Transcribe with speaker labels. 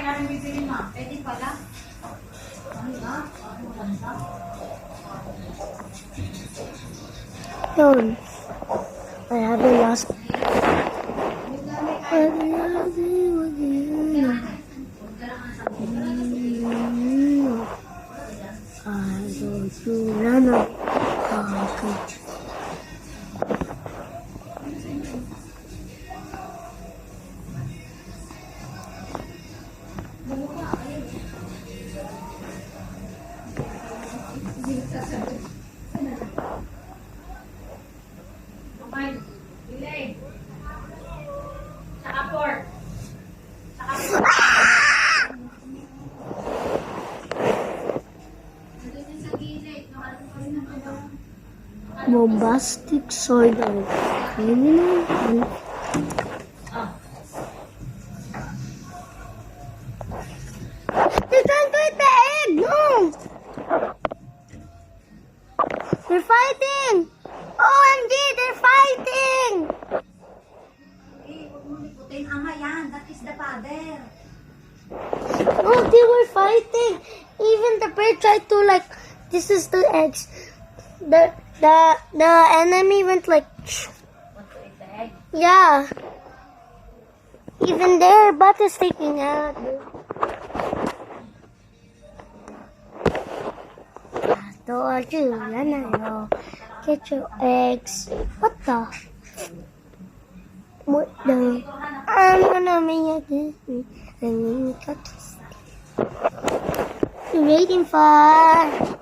Speaker 1: kaya rin bibili ma. Pwede pala. Ano ba? Ano ganda?
Speaker 2: Yun. I haven't lost.
Speaker 1: Okay. Bili. Saka pork. Saka pork. Nandun yung sa gilid. Nakalimutan na ba?
Speaker 2: Bombastic sword art. Criminal.
Speaker 1: Ah.
Speaker 2: They're trying to eat the egg! No! They're fighting! OMG! They're fighting!
Speaker 1: Eh, huwag mo liputin. Ama yan. That is the father.
Speaker 2: Oh, they were fighting! Even the bird tried to like, this is the eggs. The enemy went like,
Speaker 1: Want to eat the egg?
Speaker 2: yeah. Even their butt is sticking out. Told you, Lana, get your eggs. What the? What the? I'm gonna make this. And then you got to. You're waiting for.